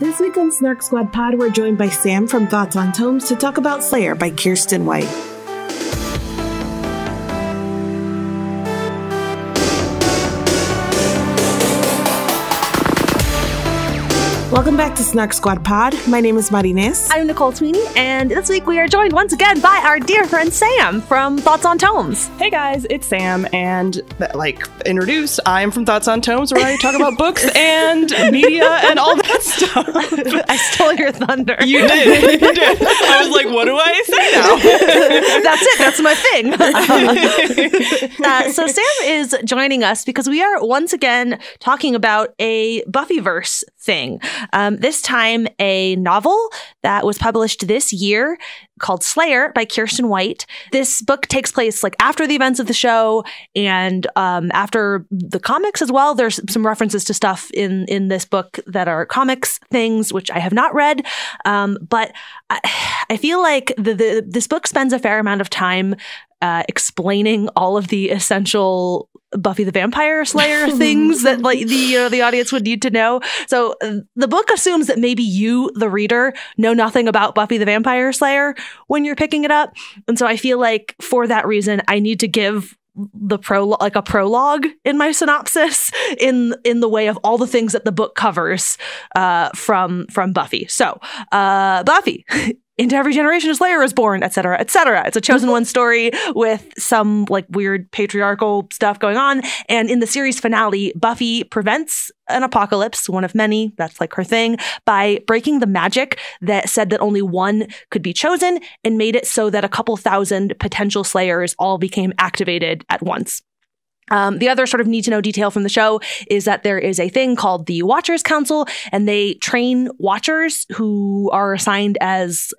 This week on Snark Squad Pod, we're joined by Sam from Thoughts on Tomes to talk about Slayer by Kiersten White. Welcome back to Snark Squad Pod. My name is Marines. I'm Nicole Sweeney, and this week we are joined once again by our dear friend Sam from Thoughts on Tomes. Hey guys, it's Sam, and introduce, I'm from Thoughts on Tomes, where I talk about books and media and all that stuff. I stole your thunder. You did. I was like, what do I say now? That's it. That's my thing. So Sam is joining us because we are once again talking about a Buffyverse thing. This time a novel that was published this year called Slayer by Kiersten White. This book takes place after the events of the show and after the comics as well. There's some references to stuff in this book that are comics things, which I have not read. But I feel like this book spends a fair amount of time explaining all of the essential Buffy the Vampire Slayer things that the audience would need to know. So the book assumes that maybe you, the reader, know nothing about Buffy the Vampire Slayer when you're picking it up. And so I feel like for that reason, I need to give the a prologue in my synopsis in the way of all the things that the book covers from Buffy. So Buffy. Into every generation a Slayer is born, etc., etc. It's a chosen one story with some weird patriarchal stuff going on. And in the series finale, Buffy prevents an apocalypse, one of many, that's her thing, by breaking the magic that said that only one could be chosen and made it so that a couple thousand potential Slayers all became activated at once. The other sort of need-to-know detail from the show is that there is a thing called the Watchers Council, and they train Watchers who are assigned as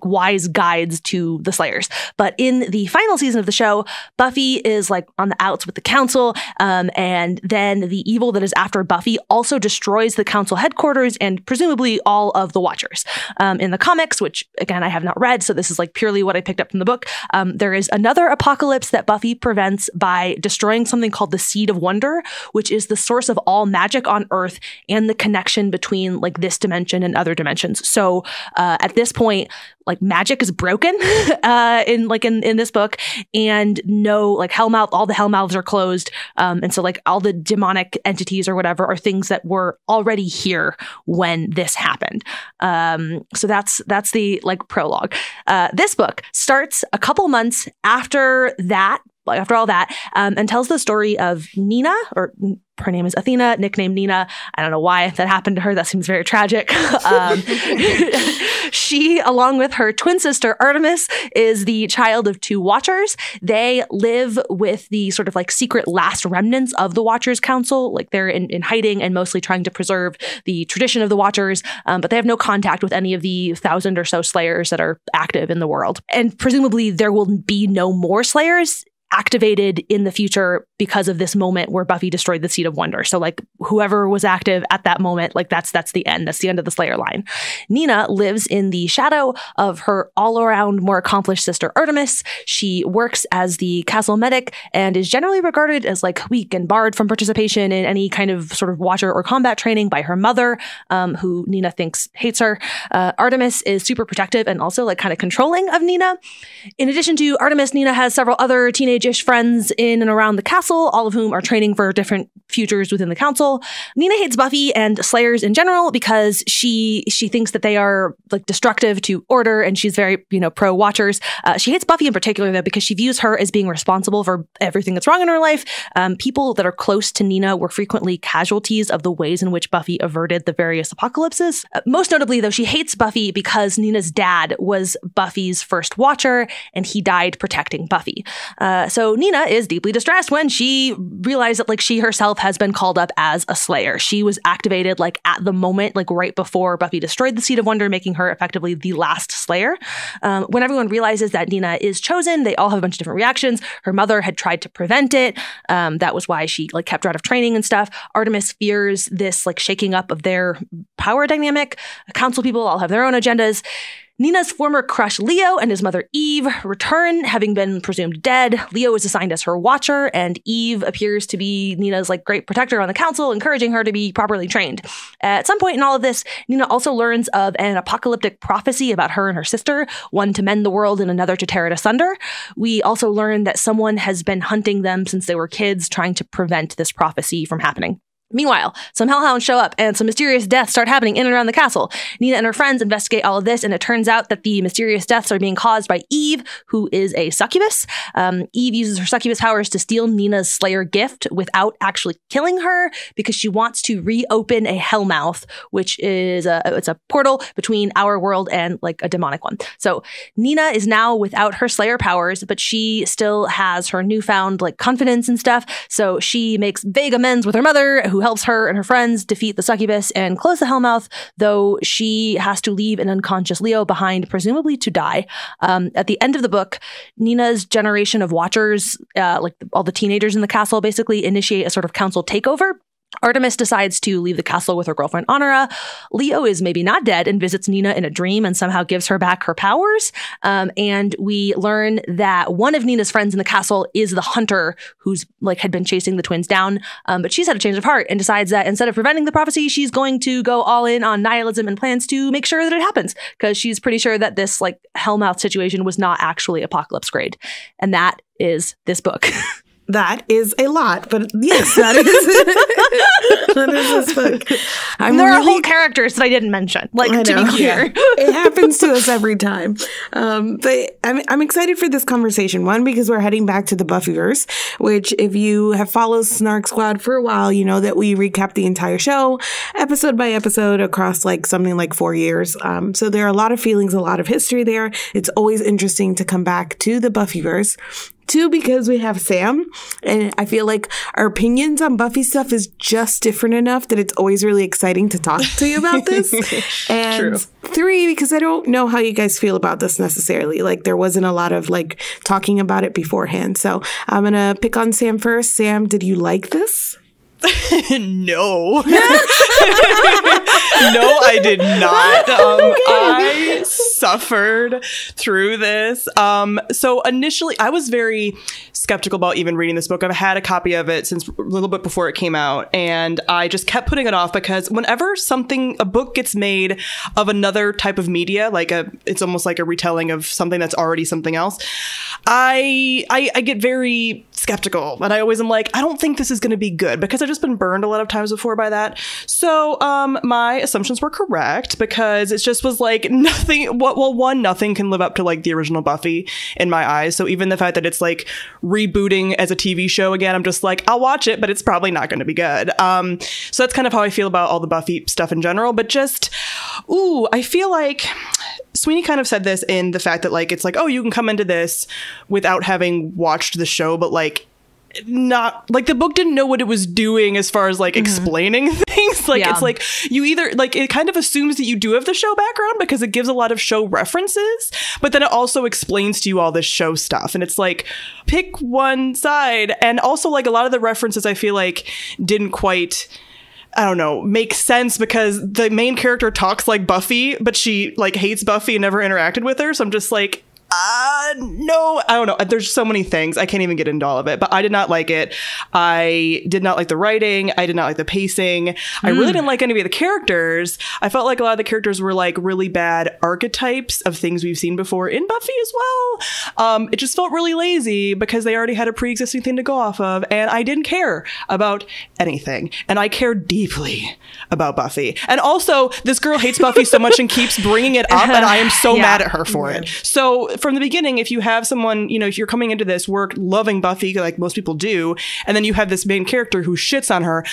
wise guides to the Slayers. But in the final season of the show, Buffy is on the outs with the Council, and then the evil that is after Buffy also destroys the Council headquarters and presumably all of the Watchers. In the comics, which again I have not read, so this is purely what I picked up from the book, there is another apocalypse that Buffy prevents by destroying something called the Seed of Wonder, which is the source of all magic on Earth and the connection between this dimension and other dimensions. So at this point, magic is broken in this book, and no Hellmouth, all the Hellmouths are closed, and so all the demonic entities or whatever are things that were already here when this happened. So that's the prologue. This book starts a couple months after that. After all that, and tells the story of Nina, or her name is Athena, nicknamed Nina. I don't know why that happened to her. That seems very tragic. She, along with her twin sister Artemis, is the child of two Watchers. They live with the sort of secret last remnants of the Watchers Council. They're in hiding and mostly trying to preserve the tradition of the Watchers, but they have no contact with any of the 1,000 or so Slayers that are active in the world. And presumably there will be no more Slayers activated in the future because of this moment where Buffy destroyed the Seed of Wonder. So whoever was active at that moment, that's the end. That's the end of the Slayer line. Nina lives in the shadow of her all-around more accomplished sister Artemis. She works as the castle medic and is generally regarded as weak and barred from participation in any kind of sort of Watcher or combat training by her mother, who Nina thinks hates her. Artemis is super protective and also kind of controlling of Nina. In addition to Artemis, Nina has several other teenage-ish friends in and around the castle, all of whom are training for different futures within the council. Nina hates Buffy and Slayers in general because she thinks that they are destructive to order, and she's very pro Watchers. She hates Buffy in particular though because she views her as being responsible for everything that's wrong in her life. People that are close to Nina were frequently casualties of the ways in which Buffy averted the various apocalypses. Most notably though, she hates Buffy because Nina's dad was Buffy's first Watcher and he died protecting Buffy. So Nina is deeply distressed when she realized that she herself has been called up as a Slayer. She was activated at the moment, right before Buffy destroyed the Seed of Wonder, making her effectively the last Slayer. When everyone realizes that Nina is chosen, they all have a bunch of different reactions. Her mother had tried to prevent it. That was why she kept her out of training and stuff. Artemis fears this shaking up of their power dynamic. Council people all have their own agendas. Nina's former crush Leo and his mother Eve return, having been presumed dead. Leo is assigned as her watcher, and Eve appears to be Nina's like great protector on the council, encouraging her to be properly trained. At some point in all of this, Nina also learns of an apocalyptic prophecy about her and her sister, one to mend the world and another to tear it asunder. We also learn that someone has been hunting them since they were kids, trying to prevent this prophecy from happening. Meanwhile, some hellhounds show up and some mysterious deaths start happening in and around the castle. Nina and her friends investigate all of this, and it turns out that the mysterious deaths are being caused by Eve, who is a succubus. Eve uses her succubus powers to steal Nina's Slayer gift without actually killing her because she wants to reopen a hellmouth, which is it's a portal between our world and like a demonic one. So Nina is now without her Slayer powers, but she still has her newfound like confidence and stuff. So she makes vague amends with her mother, who helps her and her friends defeat the succubus and close the hellmouth, though she has to leave an unconscious Leo behind, presumably to die. At the end of the book, Nina's generation of watchers, all the teenagers in the castle, basically initiate a sort of council takeover. Artemis decides to leave the castle with her girlfriend Honora. Leo is maybe not dead and visits Nina in a dream and somehow gives her back her powers. And we learn that one of Nina's friends in the castle is the hunter who's like had been chasing the twins down. But she's had a change of heart and decides that instead of preventing the prophecy, she's going to go all in on nihilism and plans to make sure that it happens, because she's pretty sure that this like hellmouth situation was not actually apocalypse grade. And that is this book. That is a lot, but yes, that is that is this book. There are whole characters that I didn't mention, like to be clear. Yeah. It happens to us every time. But I'm excited for this conversation. One, because we're heading back to the Buffyverse, which if you have followed Snark Squad for a while, you know that we recap the entire show episode by episode across like something like 4 years. So there are a lot of feelings, a lot of history there. It's always interesting to come back to the Buffyverse. Two, because we have Sam, and I feel like our opinions on Buffy stuff is just different enough that it's always really exciting to talk to you about this. And True. Three, because I don't know how you guys feel about this necessarily. Like, there wasn't a lot of, like, talking about it beforehand. So I'm going to pick on Sam first. Sam, did you like this? No. No, I did not. I suffered through this. So initially, I was very skeptical about even reading this book. I've had a copy of it since a little bit before it came out, and I just kept putting it off because whenever a book gets made of another type of media, it's almost like a retelling of something that's already something else, I get very skeptical, and I always am like, I don't think this is going to be good because I've just been burned a lot of times before by that. So my assumptions were correct because it just was like nothing. Nothing can live up to like the original Buffy in my eyes. So even the fact that it's like rebooting as a TV show again, I'm just like, I'll watch it, but it's probably not going to be good. So that's kind of how I feel about all the Buffy stuff in general. But just, I feel like Sweeney kind of said this in the fact that like it's like, oh, you can come into this without having watched the show, but like not like the book didn't know what it was doing as far as like explaining things. Like it's like you either like it kind of assumes that you do have the show background because it gives a lot of show references, but then it also explains to you all this show stuff, and it's like pick one side. And also like a lot of the references I feel like didn't quite, I don't know, make sense because the main character talks like Buffy, but she like hates Buffy and never interacted with her. So I'm just like, no, I don't know. There's so many things. I can't even get into all of it, but I did not like it. I did not like the writing. I did not like the pacing. I really didn't like any of the characters. I felt like a lot of the characters were like really bad archetypes of things we've seen before in Buffy as well. It just felt really lazy because they already had a pre-existing thing to go off of, and I didn't care about anything. And I care deeply about Buffy. And also, this girl hates Buffy so much and keeps bringing it up, and I am so mad at her for it. So from the beginning, if you have someone, you know, if you're coming into this work loving Buffy like most people do, and then you have this main character who shits on her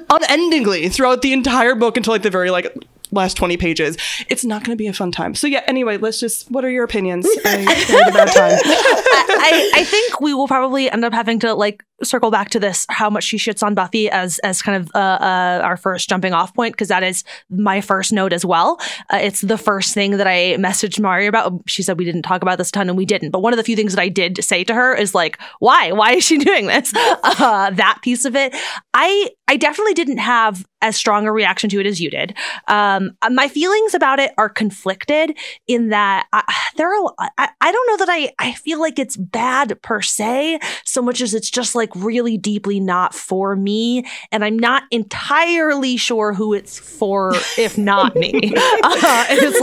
unendingly throughout the entire book until like the very like last 20 pages, it's not going to be a fun time. So yeah, anyway, what are your opinions? I had a bad time. I think we will probably end up having to like circle back to this, how much she shits on Buffy as kind of our first jumping off point, because that is my first note as well. It's the first thing that I messaged Mari about. She said we didn't talk about this a ton, and we didn't. But one of the few things that I did say to her is like, why is she doing this? That piece of it. I definitely didn't have as strong a reaction to it as you did. My feelings about it are conflicted in that I don't know that I feel like it's bad per se, so much as it's just like really deeply not for me. And I'm not entirely sure who it's for, if not me. It's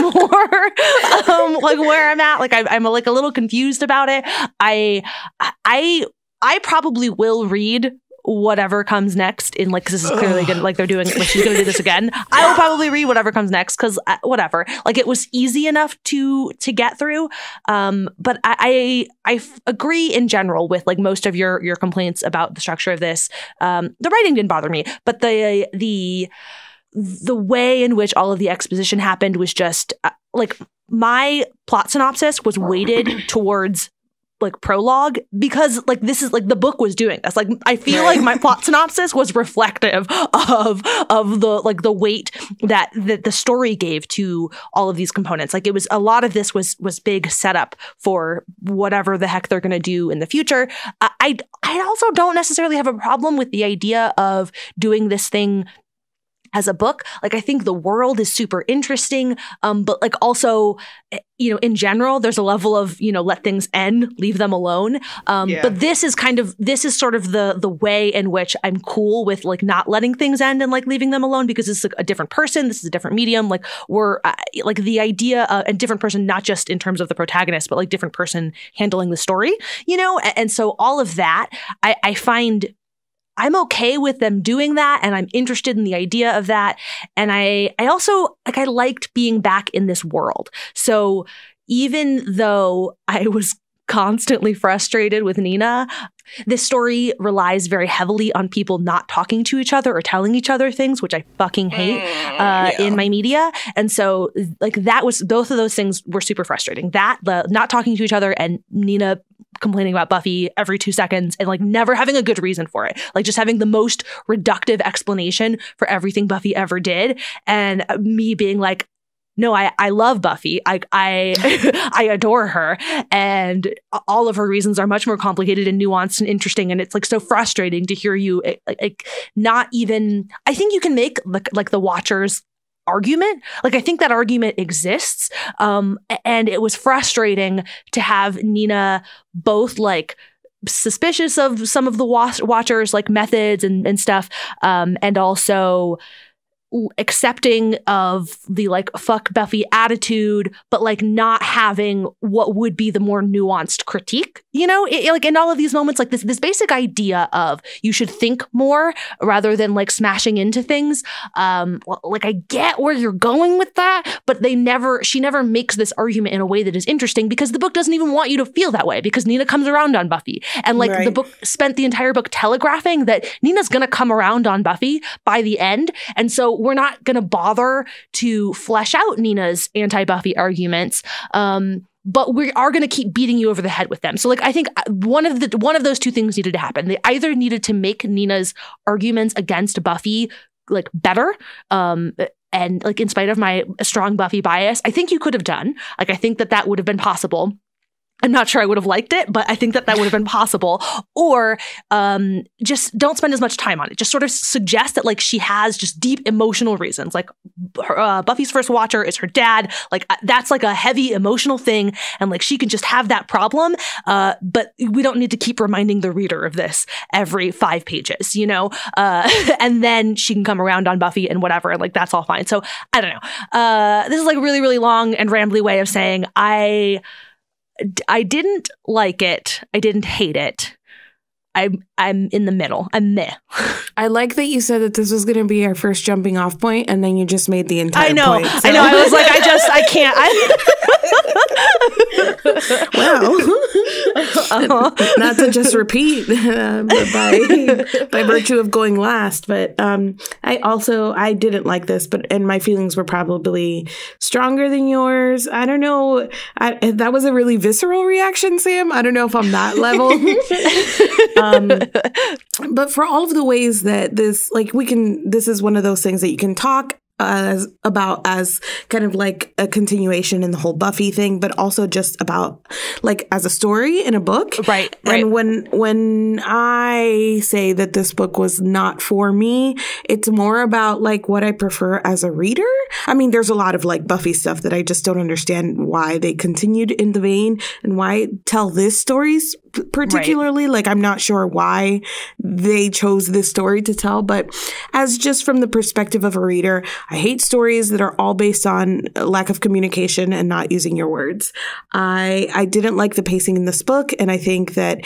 more like where I'm at. Like I'm like a little confused about it. I probably will read whatever comes next in like, 'cause this is clearly gonna, like they're doing, like she's gonna do this again. I will probably read whatever comes next, because whatever, like it was easy enough to get through. But I agree in general with like most of your complaints about the structure of this. The writing didn't bother me, but the way in which all of the exposition happened was just like, my plot synopsis was weighted towards like prologue, because like this is like the book was doing this. Like I feel like my plot synopsis was reflective of the like the weight that the story gave to all of these components. Like it was, a lot of this was big setup for whatever the heck they're going to do in the future. I also don't necessarily have a problem with the idea of doing this thing as a book. Like I think the world is super interesting, but like also, you know, in general, there's a level of, you know, let things end, leave them alone. But this is sort of the way in which I'm cool with like not letting things end and like leaving them alone, because it's like a different person. This is a different medium. Like we're like the idea a different person, not just in terms of the protagonist, but like different person handling the story, you know? And so all of that, I find I'm okay with them doing that, and I'm interested in the idea of that. And I also like, I liked being back in this world. So even though I was constantly frustrated with Nina, this story relies very heavily on people not talking to each other or telling each other things, which I fucking hate in my media. And so like that was, both of those things were super frustrating. That, the not talking to each other, and Nina complaining about Buffy every 2 seconds and like never having a good reason for it. Like just having the most reductive explanation for everything Buffy ever did. And me being like, no, I love Buffy. I adore her, and all of her reasons are much more complicated and nuanced and interesting. And it's like so frustrating to hear you like not even. I think you can make like the Watchers argument. Like I think that argument exists, and it was frustrating to have Nina both like suspicious of some of the Watchers like methods and stuff, and also accepting of the like fuck Buffy attitude, but like not having what would be the more nuanced critique, you know, like in all of these moments, like this basic idea of you should think more rather than like smashing into things. Like I get where you're going with that, but she never makes this argument in a way that is interesting, because the book doesn't even want you to feel that way, because Nina comes around on Buffy, and like the book spent the entire book telegraphing that Nina's gonna come around on Buffy by the end. And so we're not going to bother to flesh out Nina's anti-Buffy arguments, but we are going to keep beating you over the head with them. So like I think one of those two things needed to happen. They either needed to make Nina's arguments against Buffy like better, and like in spite of my strong Buffy bias, I think you could have done. Like I think that would have been possible. I'm not sure I would have liked it, but I think that would have been possible. Or just don't spend as much time on it. Just sort of suggest that like she has just deep emotional reasons. Like Buffy's first Watcher is her dad. Like that's like a heavy emotional thing, and like she can just have that problem. But we don't need to keep reminding the reader of this every 5 pages, you know? And then she can come around on Buffy and whatever, and like that's all fine. So I don't know. This is like a really, really long and rambly way of saying I didn't like it. I didn't hate it. I'm in the middle. I'm meh. I like that you said that this was going to be our first jumping off point, and then you just made the entire point. So. I know. I was like, I can't. Well, not to just repeat by virtue of going last, but I didn't like this, and my feelings were probably stronger than yours. I don't know. That was a really visceral reaction, Sam. I don't know if I'm that level. But for all of the ways that this is one of those things that you can talk about as kind of like a continuation in the whole Buffy thing, but also just about like as a story in a book. Right. And when I say that this book was not for me, it's more about like what I prefer as a reader. I mean, there's a lot of like Buffy stuff that I just don't understand why they continued in the vein and why tell this stories particularly. Right. Like, I'm not sure why they chose this story to tell, but as just from the perspective of a reader, I hate stories that are all based on lack of communication and not using your words. I didn't like the pacing in this book, and I think that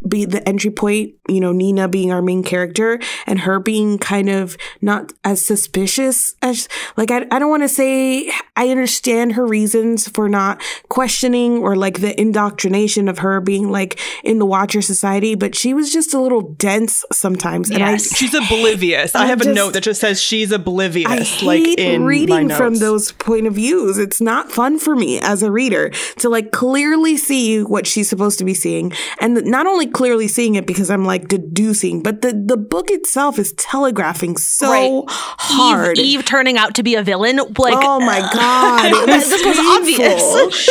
be the entry point, you know, Nina being our main character and her being kind of not as suspicious as, like, I don't want to say I understand her reasons for not questioning or like the indoctrination of her being like in the Watcher Society, but she was just a little dense sometimes. Yes. And she's oblivious. I have a note that just says she's oblivious. I hate reading from those point of views. It's not fun for me as a reader to like clearly see what she's supposed to be seeing, and not only clearly seeing it because I'm like deducing, but the book itself is telegraphing so hard. Eve turning out to be a villain. Like, oh my god, this was obvious.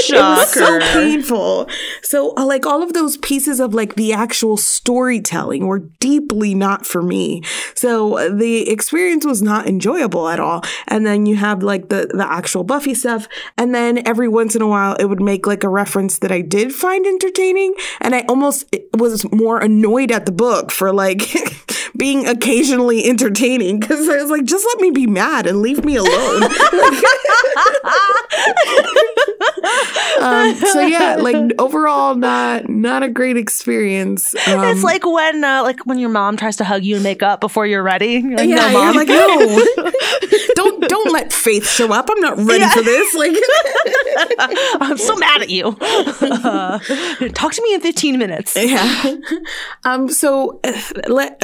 Shocker. It was so painful. So like all of those pieces of like the actual storytelling were deeply not for me. So the experience was not enjoyable at all. And then you have like the actual Buffy stuff. And then every once in a while it would make like a reference that I did find entertaining. And I almost was more annoyed at the book for like being occasionally entertaining, because I was like, just let me be mad and leave me alone. So yeah, like overall, not a great experience. It's like when your mom tries to hug you and make up before you're ready. You're like, yeah, no, Mom. you're like, no, don't let Faith show up. I'm not ready for this. Like, I'm so mad at you. Talk to me in 15 minutes. Yeah. So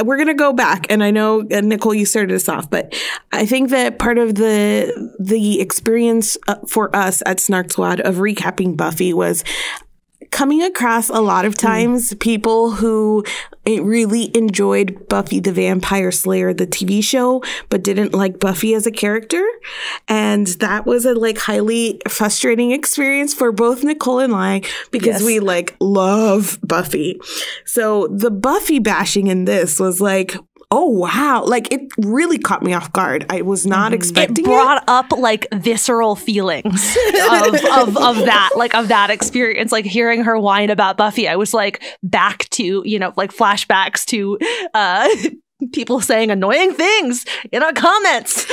we're gonna go back, and I know Nicole, you started us off, but I think that part of the experience for us at Snark Squad of recapping Buffy was coming across a lot of times people who really enjoyed Buffy the Vampire Slayer, the TV show, but didn't like Buffy as a character. And that was a like highly frustrating experience for both Nicole and I, because we like love Buffy. So the Buffy bashing in this was like, oh, wow. Like, it really caught me off guard. I was not expecting it. Brought up, like, visceral feelings of that experience. Like, hearing her whine about Buffy, I was, like, back to, you know, like, flashbacks to people saying annoying things in our comments.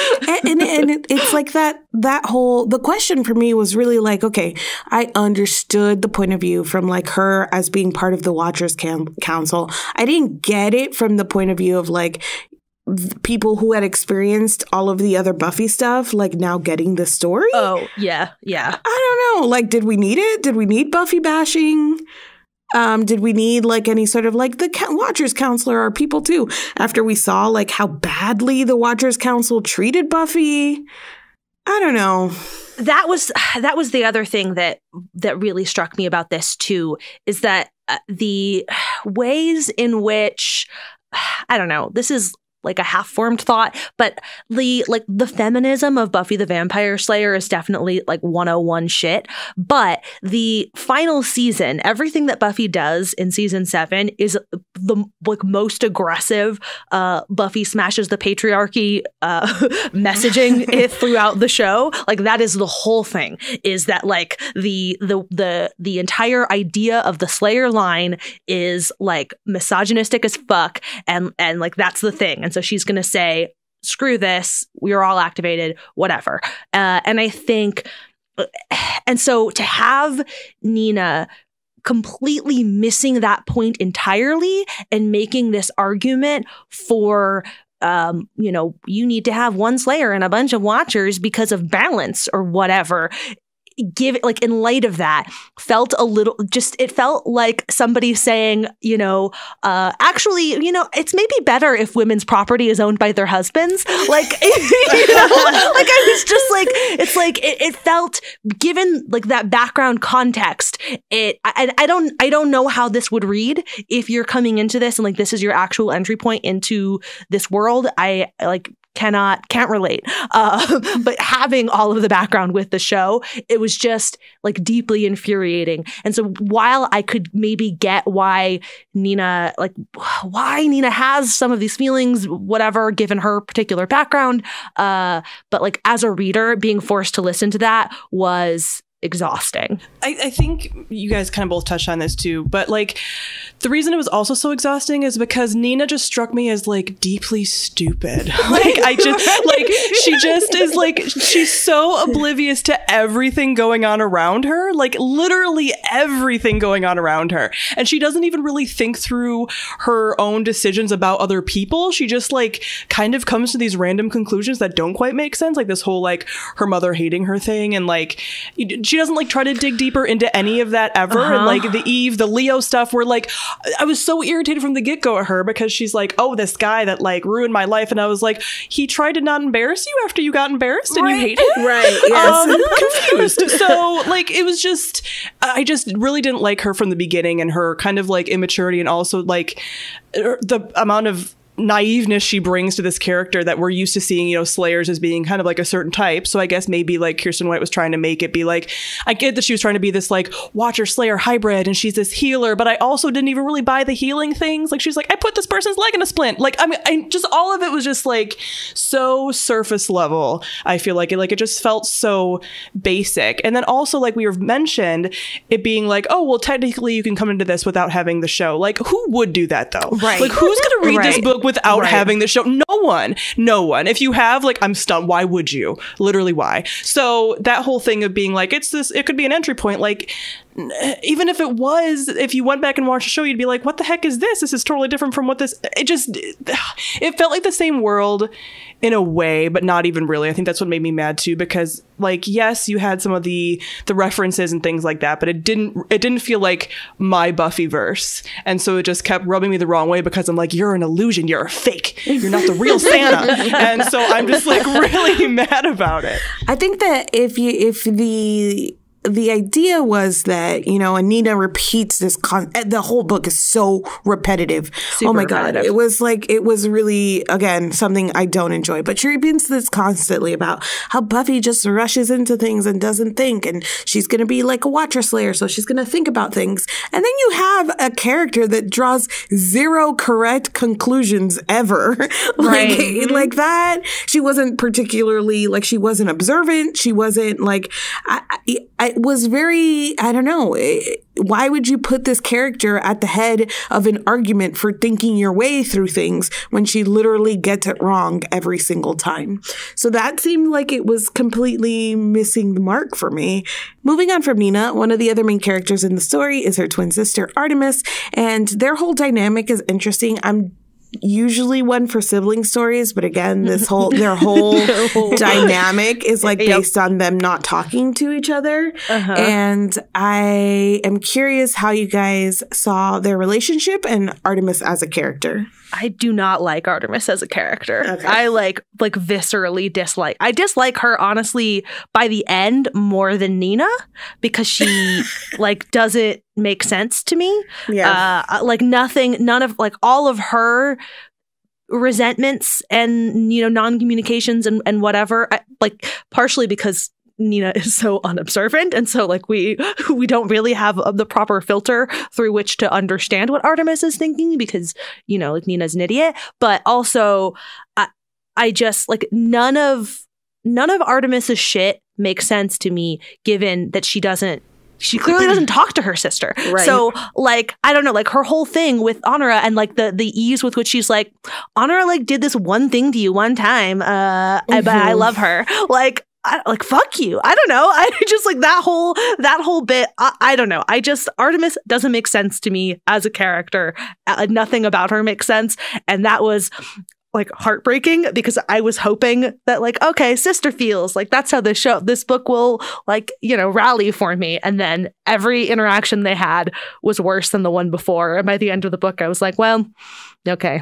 and it's like the question for me was really like, okay, I understood the point of view from like her as being part of the Watchers Council. I didn't get it from the point of view of like people who had experienced all of the other Buffy stuff, like now getting the story. Oh, yeah. I don't know. Like, did we need it? Did we need Buffy bashing? Did we need like any sort of like the Watchers Council are people too, after we saw like how badly the Watchers Council treated Buffy? I don't know. That was the other thing that really struck me about this too, is that the ways in which, I don't know, this is like a half-formed thought, but the feminism of Buffy the Vampire Slayer is definitely like 101 shit. But the final season, everything that Buffy does in season 7 is the like most aggressive Buffy smashes the patriarchy messaging throughout the show. Like, that is the whole thing, is that like the entire idea of the Slayer line is like misogynistic as fuck, and like that's the thing. And so she's going to say, screw this, we're all activated, whatever. And I think, and so to have Nina completely missing that point entirely and making this argument for you need to have one Slayer and a bunch of Watchers because of balance or whatever. In light of that, felt a little, it felt like somebody saying, actually, it's maybe better if women's property is owned by their husbands. I was just like, it felt, given like that background context, I don't know how this would read if you're coming into this and like, this is your actual entry point into this world. I can't relate. But having all of the background with the show, it was just like deeply infuriating. And so while I could maybe get why Nina has some of these feelings, whatever, given her particular background, but like as a reader, being forced to listen to that was exhausting. I think you guys kind of both touched on this too, but like the reason it was also so exhausting is because Nina just struck me as like deeply stupid. She just is like, she's so oblivious to everything going on around her, like literally everything going on around her. And she doesn't even really think through her own decisions about other people. She just like kind of comes to these random conclusions that don't quite make sense. Like this whole like her mother hating her thing, and like she doesn't like try to dig deeper into any of that ever. And like the Leo stuff, where like I was so irritated from the get-go at her because she's like, oh, this guy that like ruined my life. And I was like, he tried to not embarrass you after you got embarrassed and you hate him? Right. Yes. Confused. So like it was just, I just really didn't like her from the beginning, and her kind of like immaturity, and also like the amount of naiveness she brings to this character that we're used to seeing, Slayers as being kind of like a certain type. So I guess maybe like Kiersten White was trying to make it be like, I get that she was trying to be this like Watcher Slayer hybrid and she's this healer, but I also didn't even really buy the healing things. Like she's like, I put this person's leg in a splint. Like, I mean, just all of it was just like so surface level. I feel like it just felt so basic. And then also like we were mentioned it being like, oh, well, technically you can come into this without having the show. Like who would do that though? Right. Like who's going to read this book without having the show? No one. If you have, like, I'm stunned. Why would you? Literally, why? So that whole thing of being like, it could be an entry point. Like, even if it was, if you went back and watched the show, you'd be like, what the heck is this? This is totally different from what this, it felt like the same world in a way, but not even really. I think that's what made me mad too, because like, yes, you had some of the references and things like that, but it didn't feel like my Buffyverse. And so it just kept rubbing me the wrong way, because I'm like, you're an illusion. You're a fake. You're not the real Santa. And so I'm just like really mad about it. I think that if the idea was that, Anita repeats this, the whole book is so repetitive. Super oh my God. repetitive. It was really, again, something I don't enjoy. But she repeats this constantly about how Buffy just rushes into things and doesn't think. And she's going to be like a Watcher Slayer, so she's going to think about things. And then you have a character that draws zero correct conclusions ever. Like that. She wasn't particularly, like, she wasn't observant. She wasn't like, it was very, I don't know. Why would you put this character at the head of an argument for thinking your way through things when she literally gets it wrong every single time? So that seemed like it was completely missing the mark for me. Moving on from Nina, one of the other main characters in the story is her twin sister, Artemis, and their whole dynamic is interesting. I'm usually one for sibling stories, but again, their whole dynamic is like based on them not talking to each other. And I am curious how you guys saw their relationship and Artemis as a character. I do not like Artemis as a character. Okay. I like viscerally dislike. I dislike her honestly by the end more than Nina, because she like doesn't make sense to me. Yeah. None of like all of her resentments and non-communications and whatever, like partially because Nina is so unobservant, and so like we don't really have the proper filter through which to understand what Artemis is thinking, because like Nina's an idiot. But also I just like none of Artemis's shit makes sense to me, given that she clearly doesn't talk to her sister. Right. So like, I don't know, like her whole thing with Honora and like the ease with which she's like, Honora like did this one thing to you one time, but I love her. Like fuck you. I don't know. I just like that whole bit. I don't know. Artemis doesn't make sense to me as a character. Nothing about her makes sense. And that was like heartbreaking because I was hoping that like, okay, sister feels like that's how this book will like, you know, rally for me. And then every interaction they had was worse than the one before. And by the end of the book, I was like, well, okay.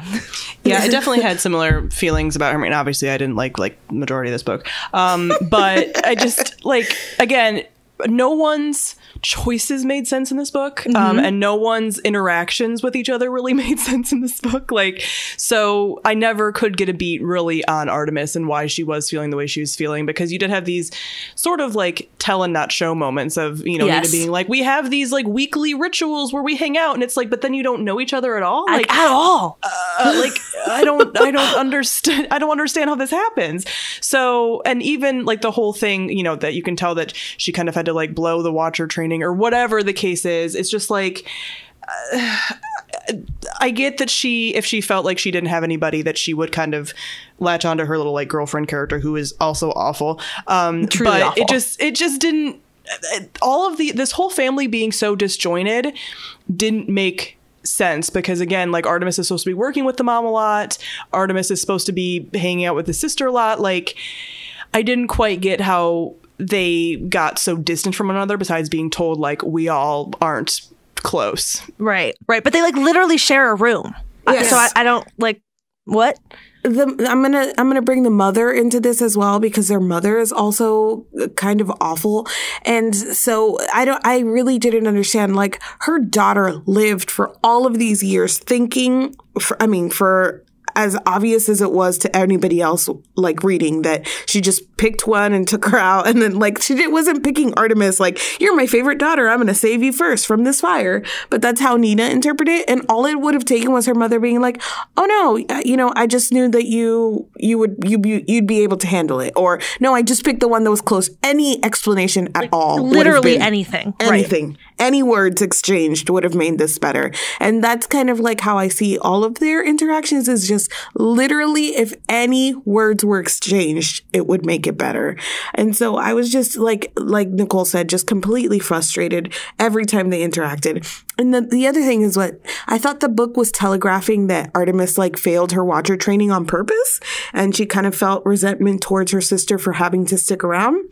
Yeah, I definitely had similar feelings about her. I mean, obviously I didn't like majority of this book. But I just like, again, no one's choices made sense in this book, and no one's interactions with each other really made sense in this book. Like, so I never could get a beat really on Artemis and why she was feeling the way she was feeling, because you did have these sort of like tell and not show moments of, you know, Nina being like, we have these like weekly rituals where we hang out, and it's like, but then you don't know each other at all, like at all. Like I don't understand. I don't understand how this happens. So, and even like the whole thing, you know, that you can tell that she kind of had to like blow the Watcher training or whatever the case is. It's just like, I get that if she felt like she didn't have anybody, that she would kind of latch onto her little like girlfriend character, who is also awful. Truly but awful. it just didn't, all of this whole family being so disjointed didn't make sense, because again, like Artemis is supposed to be working with the mom a lot. Artemis is supposed to be hanging out with the sister a lot. Like, I didn't quite get how they got so distant from one another, besides being told like we all aren't close. Right. But they like literally share a room. Yes. So I don't like what. I'm gonna bring the mother into this as well, because their mother is also kind of awful. And so I really didn't understand, like, her daughter lived for all of these years thinking, for as obvious as it was to anybody else, like reading, that she just picked one and took her out. And then like she wasn't picking Artemis like, you're my favorite daughter, I'm going to save you first from this fire. But that's how Nina interpreted it. And all it would have taken was her mother being like, oh no, you know, I just knew that you'd be able to handle it. Or no, I just picked the one that was close. Any explanation at all. Literally anything. Anything. Right. Any words exchanged would have made this better. And that's kind of like how I see all of their interactions, is just literally if any words were exchanged, it would make it better. And so I was just like Nicole said, just completely frustrated every time they interacted. And the other thing is, what I thought the book was telegraphing that Artemis like failed her Watcher training on purpose, and she kind of felt resentment towards her sister for having to stick around.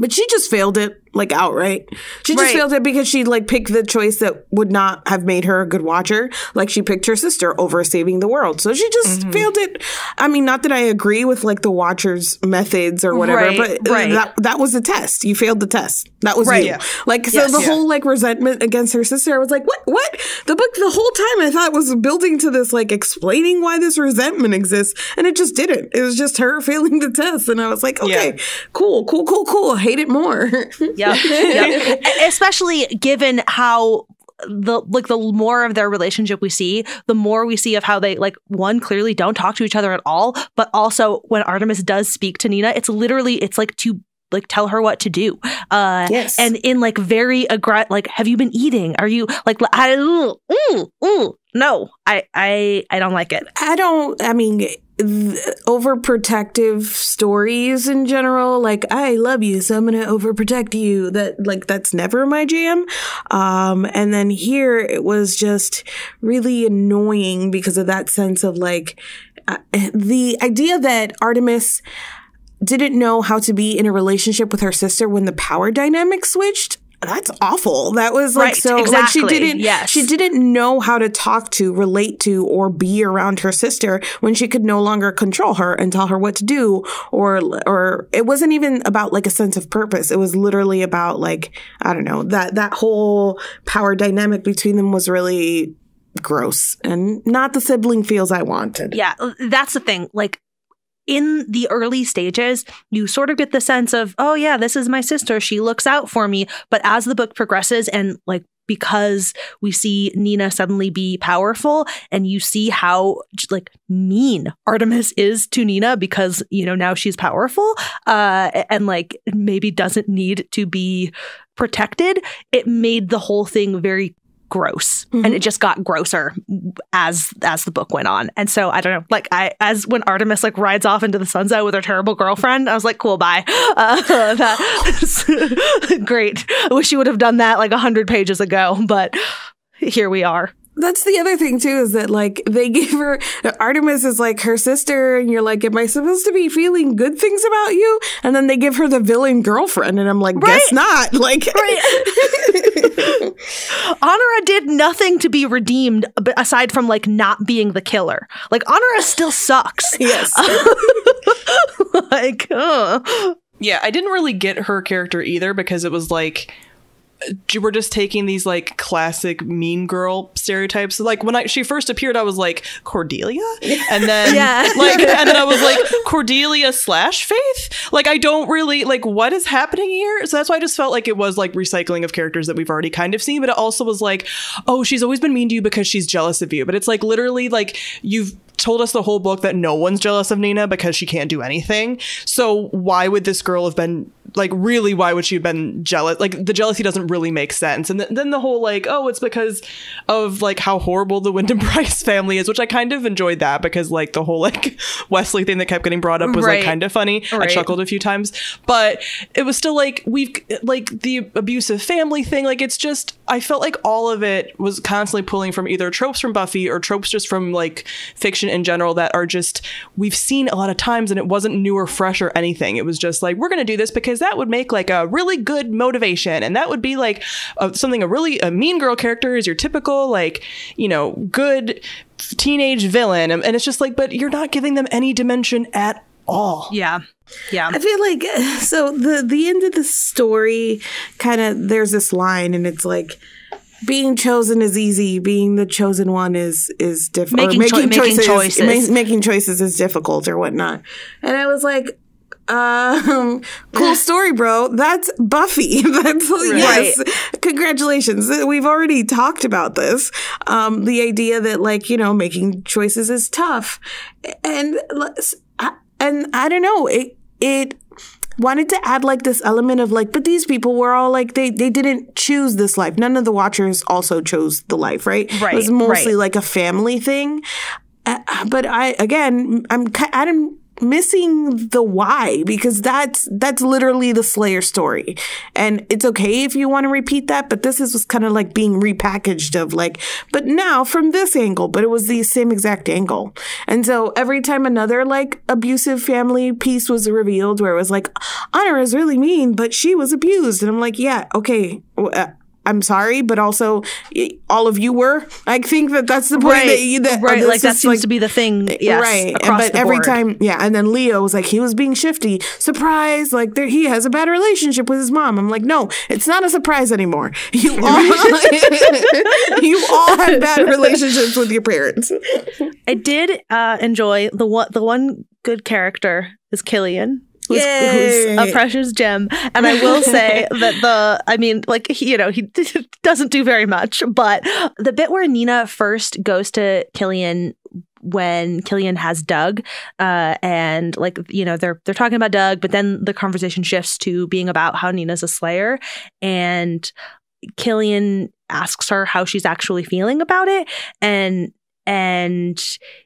But she just failed it, like, outright. She just failed it because she, like, picked the choice that would not have made her a good Watcher. Like, she picked her sister over saving the world. So she just failed it. I mean, not that I agree with, like, the Watcher's methods or whatever, but that was the test. You failed the test. That was you. Yeah. Like, so the whole, like, resentment against her sister, I was like, what? The book, the whole time I thought was building to this, like, explaining why this resentment exists. And it just didn't. It was just her failing the test. And I was like, okay, cool. Hate it more. Yeah. Especially given how the more of their relationship we see, the more we see of how they, like, one, clearly don't talk to each other at all, but also when Artemis does speak to Nina, it's like to like tell her what to do. And in like very like, have you been eating? Are you like, no, I don't like it. I mean, overprotective stories in general, like, I love you, so I'm gonna overprotect you, that's never my jam. And then here it was just really annoying because of that sense of like the idea that Artemis didn't know how to be in a relationship with her sister when the power dynamic switched. That's awful. That was like, exactly. Like she didn't know how to talk to, relate to, or be around her sister when she could no longer control her and tell her what to do, or it wasn't even about like a sense of purpose. It was literally about like, I don't know, that whole power dynamic between them was really gross and not the sibling feels I wanted. Yeah, that's the thing. Like, in the early stages, you sort of get the sense of, oh yeah, this is my sister, she looks out for me. But as the book progresses, and like, because we see Nina suddenly be powerful, and you see how like mean Artemis is to Nina because, you know, now she's powerful, and like maybe doesn't need to be protected, it made the whole thing very gross. And it just got grosser as the book went on. And so I don't know, like as when Artemis like rides off into the sunset with her terrible girlfriend, I was like, cool, bye. That's great. I wish you would have done that like 100 pages ago, but here we are. That's the other thing too, is that like they give her, Artemis is like her sister, and you're like, am I supposed to be feeling good things about you? And then they give her the villain girlfriend, and I'm like, guess not. Like, Honora did nothing to be redeemed aside from like not being the killer. Like, Honora still sucks. Yes. Like, yeah, I didn't really get her character either, because it was like, we're just taking these like classic mean girl stereotypes. Like when she first appeared, I was like, Cordelia, and then and then I was like, Cordelia / Faith. Like, I don't really like, what is happening here. So that's why I just felt like it was like recycling of characters that we've already kind of seen. But it also was like, oh, she's always been mean to you because she's jealous of you. But it's like literally like, you've told us the whole book that no one's jealous of Nina because she can't do anything. So why would this girl have been like, really, why would she have been jealous? Like, the jealousy doesn't really make sense. And then the whole like, oh, it's because of like how horrible the Wyndham Bryce family is, which I kind of enjoyed that, because like the whole like Wesley thing that kept getting brought up was like kind of funny. I chuckled a few times, but it was still like, we've like the abusive family thing. Like, it's just, I felt like all of it was constantly pulling from either tropes from Buffy or tropes just from like fiction in general that are just, we've seen a lot of times, and it wasn't new or fresh or anything. It was just like, we're going to do this because that would make like a really good motivation, and that would be like something a mean girl character is your typical like, you know, good teenage villain, and it's just like, but you're not giving them any dimension at all. Yeah. I feel like, so the end of the story kind of, there's this line, and it's like, being chosen is easy. Being the chosen one is difficult. Making choices is difficult, or whatnot. And I was like, cool story, bro. That's Buffy. That's yes. Congratulations. We've already talked about this. The idea that like, you know, making choices is tough, and I don't know. It wanted to add like this element of like, but these people were all like, they didn't choose this life. None of the Watchers also chose the life, right? It was mostly like a family thing. But I'm missing the why, because that's literally the Slayer story, and it's okay if you want to repeat that, but this was kind of like being repackaged of like, but now from this angle, but it was the same exact angle. And so every time another like abusive family piece was revealed, where it was like, Honor is really mean, but she was abused, and I'm like, yeah, okay, I'm sorry, but also all of you were. I think that's the point. Like that seems to be the thing. Yes, right. Across but the every board. time, yeah. And then Leo was like, he was being shifty. Surprise! Like he has a bad relationship with his mom. I'm like, no, it's not a surprise anymore. You all, you all had bad relationships with your parents. I did enjoy the one good character is Killian. Who's a precious gem. And I will say that he doesn't do very much, but the bit where Nina first goes to Killian when Killian has Doug, and like, you know, they're talking about Doug, but then the conversation shifts to being about how Nina's a Slayer, and Killian asks her how she's actually feeling about it, and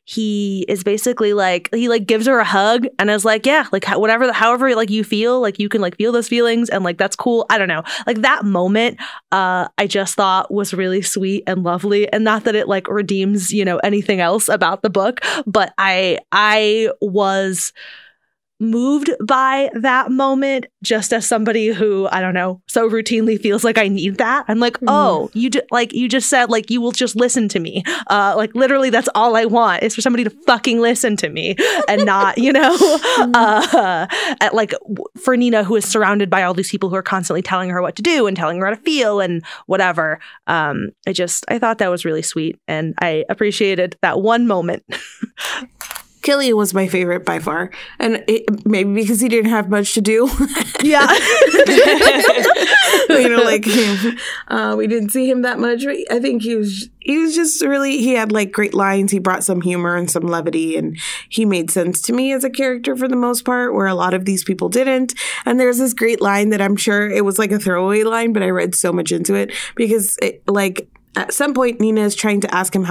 he is basically like, he like gives her a hug and is like, yeah, like however like you feel, like you can like feel those feelings, and like that's cool. I don't know, like that moment I just thought was really sweet and lovely, and not that it like redeems, you know, anything else about the book, but I was moved by that moment, just as somebody who, I don't know, so routinely feels like I need that. I'm like, oh, you just said like you will just listen to me. Like literally, that's all I want is for somebody to fucking listen to me, and not, you know, for Nina, who is surrounded by all these people who are constantly telling her what to do and telling her how to feel and whatever. I thought that was really sweet, and I appreciated that one moment. Killian was my favorite by far, and maybe because he didn't have much to do. Yeah. You know, like we didn't see him that much. I think he was just really, he had like great lines. He brought some humor and some levity, and he made sense to me as a character for the most part, where a lot of these people didn't. And there's this great line that I'm sure it was like a throwaway line, but I read so much into it, because at some point, Nina is trying to ask him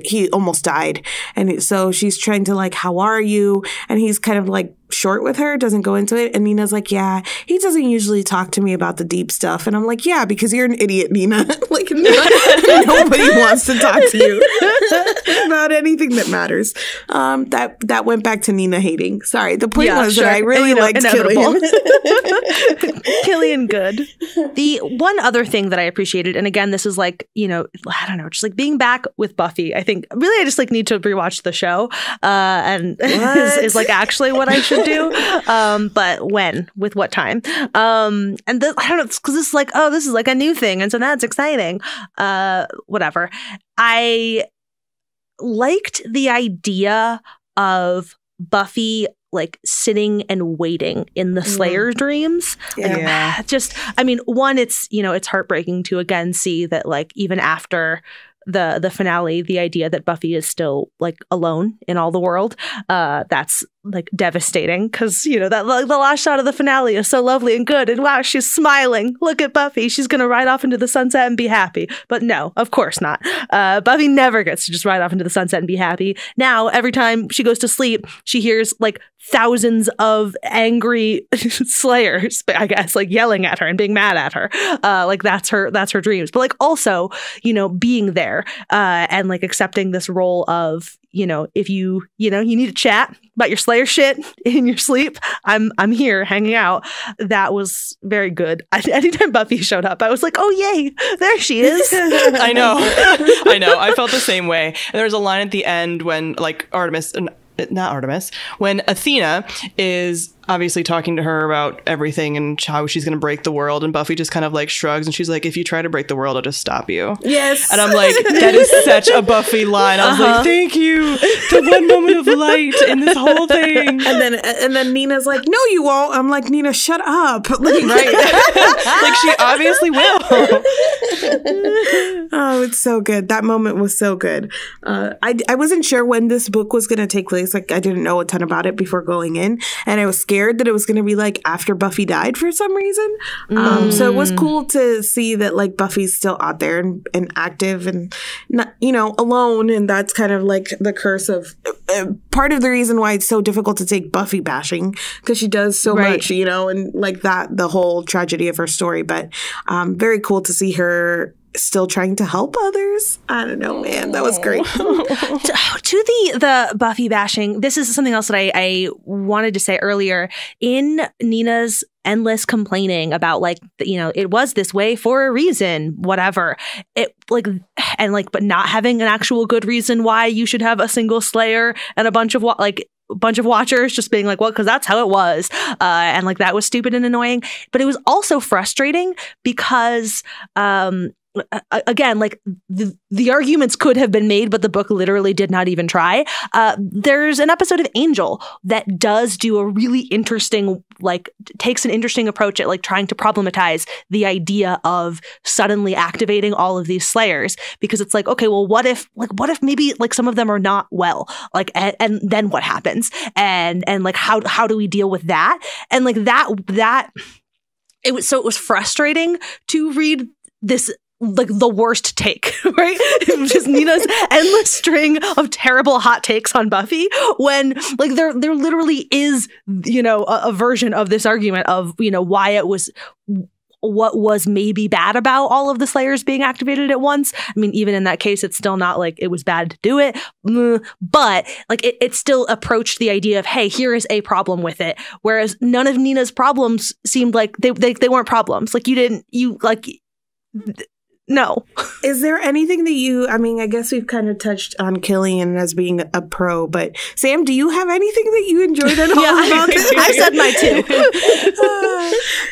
he almost died. And so she's trying to like, how are you? And he's kind of like short with her, doesn't go into it. And Nina's like, yeah, he doesn't usually talk to me about the deep stuff. And I'm like, yeah, because you're an idiot, Nina. Like, nobody wants to talk to you about anything that matters. That went back to Nina hating. Sorry. The point was that I really liked Killian. Killian good. The one other thing that I appreciated, and again, this is like, I don't know, just like being back with Buffy. I think really I just like need to rewatch the show. And is like actually what I should do. But when? With what time? And I don't know, because this is like, oh, this is like a new thing. And so that's exciting. Whatever. I liked the idea of Buffy like sitting and waiting in the Slayer's dreams. Yeah. One, it's heartbreaking to again see that like even after the finale, the idea that Buffy is still like alone in all the world, that's like devastating because that like the last shot of the finale is so lovely and good and wow, she's smiling, look at Buffy, she's gonna ride off into the sunset and be happy. But no, of course not. Buffy never gets to just ride off into the sunset and be happy. Now every time she goes to sleep, she hears like thousands of angry Slayers, I guess, like yelling at her and being mad at her. Like that's her dreams. But like also, being there and like accepting this role of, if you need to chat about your Slayer shit in your sleep, I'm here hanging out. That was very good. Anytime Buffy showed up, I was like, oh yay, there she is. I know. I felt the same way. And there was a line at the end when like when Athena is obviously talking to her about everything and how she's going to break the world, and Buffy just kind of like shrugs and she's like, if you try to break the world, I'll just stop you. Yes. And I'm like, that is such a Buffy line. I was like, thank you, the one moment of light in this whole thing. And then Nina's like, no, you won't. I'm like, Nina, shut up. Like, right. Like she obviously will. Oh, it's so good. That moment was so good. I wasn't sure when this book was going to take place. Like I didn't know a ton about it before going in, and I was scared that it was going to be like after Buffy died for some reason. So it was cool to see that like Buffy's still out there and active and not, alone. And that's kind of like the curse of part of the reason why it's so difficult to take Buffy bashing, because she does so much, and like that, the whole tragedy of her story. But very cool to see her still trying to help others. I don't know, man. That was great. To the Buffy bashing, this is something else that I wanted to say earlier. In Nina's endless complaining about like, it was this way for a reason, whatever. It like, and like, but not having an actual good reason why you should have a single Slayer and a bunch of watchers just being like, well, because that's how it was. And like, that was stupid and annoying. But it was also frustrating because, again, like the arguments could have been made, but the book literally did not even try. There's an episode of Angel that does do a really interesting, like takes an interesting approach at like trying to problematize the idea of suddenly activating all of these Slayers, because it's like, okay, well, what if maybe like some of them are not well, like, and then what happens? And like, how do we deal with that? And like that it was frustrating to read this, like the worst take, right? It was just Nina's endless string of terrible hot takes on Buffy, when like there literally is, a version of this argument of, why it was, what was maybe bad about all of the Slayers being activated at once. I mean, even in that case, it's still not like it was bad to do it, but like it still approached the idea of, hey, here is a problem with it. Whereas none of Nina's problems seemed like they weren't problems. Like no. Is there anything that I guess we've kind of touched on Killian as being a pro, but Sam, do you have anything that you enjoyed at all about this? I said my two.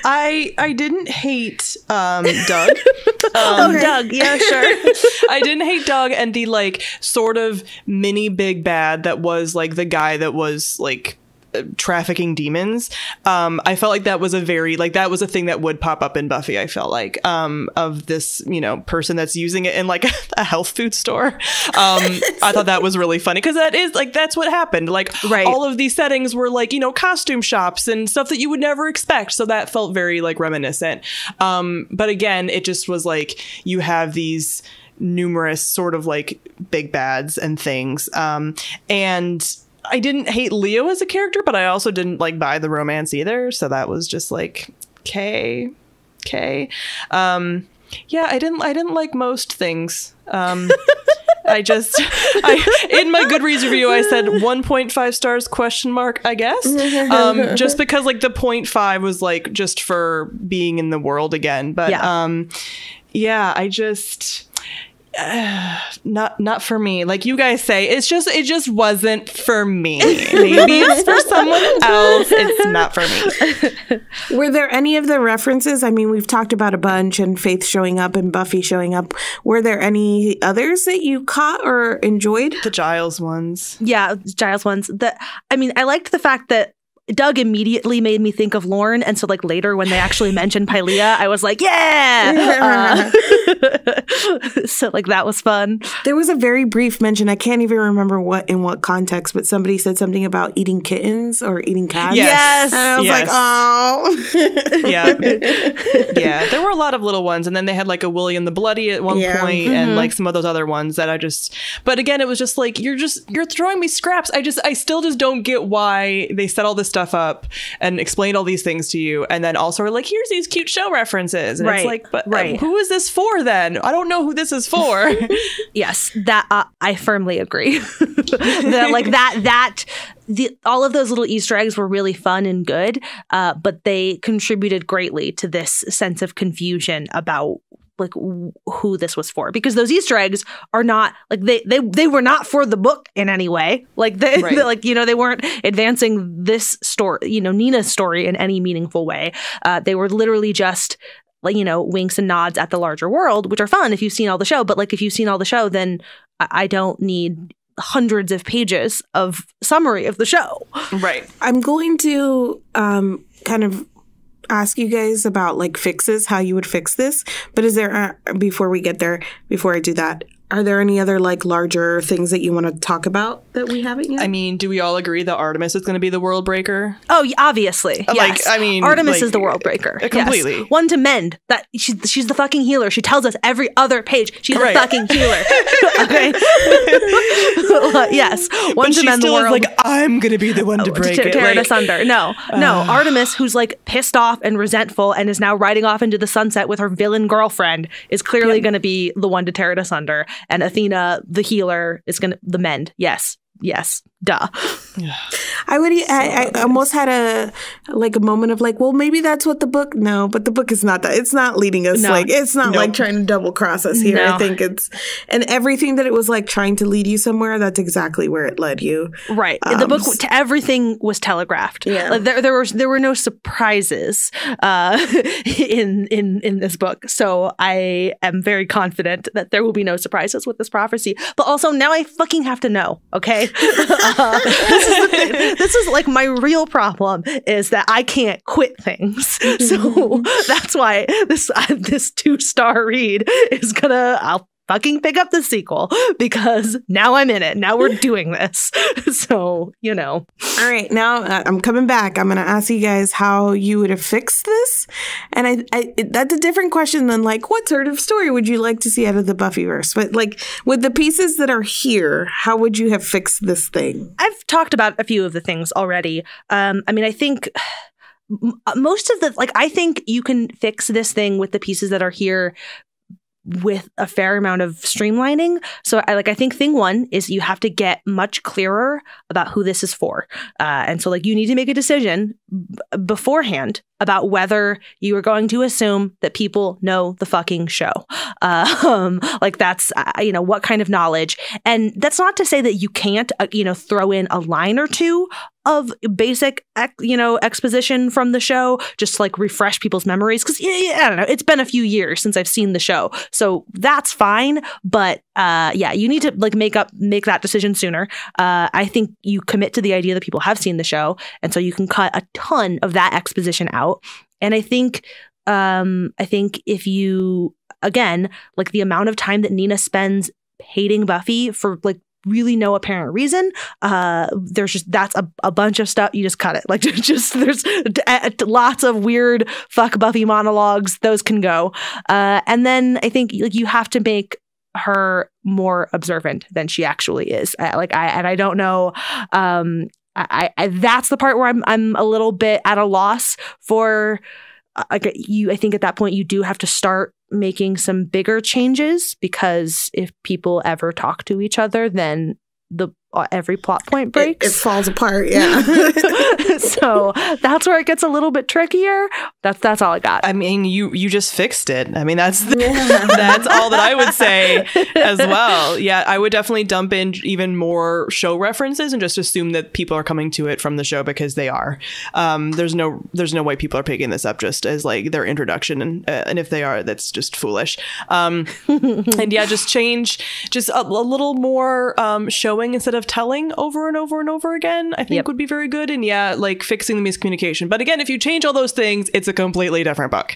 I didn't hate Doug. Doug, yeah, sure. I didn't hate Doug and the like sort of mini big bad that was like the guy that was like trafficking demons. I felt like that was that was a thing that would pop up in Buffy. I felt like of this person that's using it in like a health food store. I thought that was really funny because that is like that's what happened. Like all of these settings were like costume shops and stuff that you would never expect. So that felt very like reminiscent. But again, it just was like you have these numerous sort of like big bads and things, and I didn't hate Leo as a character, but I also didn't like buy the romance either. So that was just like, okay. Yeah, I didn't like most things. In my Goodreads review, I said 1.5 stars ? I guess. Just because like the 0.5 was like just for being in the world again. But yeah, I just not for me. Like you guys say, it just wasn't for me. Maybe it's for someone else. It's not for me. Were there any of the references? I mean, we've talked about a bunch and Faith showing up and Buffy showing up. Were there any others that you caught or enjoyed? The Giles ones. Yeah, Giles ones. I liked the fact that Doug immediately made me think of Lorne, and so like later when they actually mentioned Pylea, I was like, yeah! So like that was fun. There was a very brief mention, I can't even remember in what context, but somebody said something about eating kittens or eating cats. Yes! And I was like, oh. Yeah, there were a lot of little ones, and then they had like a William the Bloody at one point, and like some of those other ones that but again, it was just like, you're throwing me scraps. I still just don't get why they set all this stuff up and explained all these things to you, and then also are like, here's these cute show references, and it's like, but who is this for then? I don't know who this is for. Yes, that I firmly agree. All of those little Easter eggs were really fun and good, but they contributed greatly to this sense of confusion about like who this was for, because those Easter eggs are not like they were not for the book in any way. Like they like, they weren't advancing this story, Nina's story in any meaningful way. They were literally just like, winks and nods at the larger world, which are fun if you've seen all the show. But like, if you've seen all the show, then I don't need hundreds of pages of summary of the show. Right. I'm going to kind of ask you guys about like fixes, how you would fix this. But is there, before I do that, are there any other like larger things that you want to talk about that we haven't yet? I mean, do we all agree that Artemis is going to be the world breaker? Oh, obviously. Yes. Artemis is the world breaker. Completely. Yes. One to mend. That she's the fucking healer. She tells us every other page she's a fucking healer. Okay. Yes. One to mend the world. Like, I'm going to be the one to break it. Tear it asunder. No. Artemis, who's like pissed off and resentful and is now riding off into the sunset with her villain girlfriend, is clearly going to be the one to tear it asunder. And Athena, the healer, is the mend. Yes. Duh. I almost had a moment of like, well, maybe that's what the book. No, but the book is not that. It's not leading us. It's not like trying to double cross us here. No. I think and everything that it was like trying to lead you somewhere, that's exactly where it led you. Right. The book, everything was telegraphed. Yeah. Like there were no surprises in this book. So I am very confident that there will be no surprises with this prophecy. But also now I fucking have to know. Okay. This is the thing. This is like my real problem is that I can't quit things. So that's why this 2-star read is I'll fucking pick up the sequel because now I'm in it. Now we're doing this. So, All right. Now I'm coming back. I'm going to ask you guys how you would have fixed this. And that's a different question than like, what sort of story would you like to see out of the Buffyverse? But like with the pieces that are here, how would you have fixed this thing? I've talked about a few of the things already. I think most of I think you can fix this thing with the pieces that are here with a fair amount of streamlining. So I think thing one is you have to get much clearer about who this is for. And so like you need to make a decision beforehand about whether you are going to assume that people know the fucking show. Like that's, what kind of knowledge. And that's not to say that you can't, throw in a line or two of basic, exposition from the show, just like refresh people's memories. Because I don't know, it's been a few years since I've seen the show, so that's fine. But you need to like make that decision sooner. I think you commit to the idea that people have seen the show, and so you can cut a ton of that exposition out. And I think if you again like the amount of time that Nina spends hating Buffy for like really no apparent reason, that's a bunch of stuff. You just cut it. Like there's lots of weird fuck Buffy monologues. Those can go. And then I think like you have to make her more observant than she actually is. I don't know. I that's the part where I'm a little bit at a loss for. I think at that point you do have to start making some bigger changes, because if people ever talk to each other, then every plot point breaks. It falls apart. Yeah. So that's where it gets a little bit trickier. That's all I got. I mean, you just fixed it. I mean, that's all that I would say as well. Yeah, I would definitely dump in even more show references and just assume that people are coming to it from the show, because they are. There's no way people are picking this up just as like their introduction, and if they are, that's just foolish. And yeah, just change just a little more showing instead of telling over and over and over again, I think would be very good. And yeah, like fixing the miscommunication. But again, if you change all those things, it's a completely different book.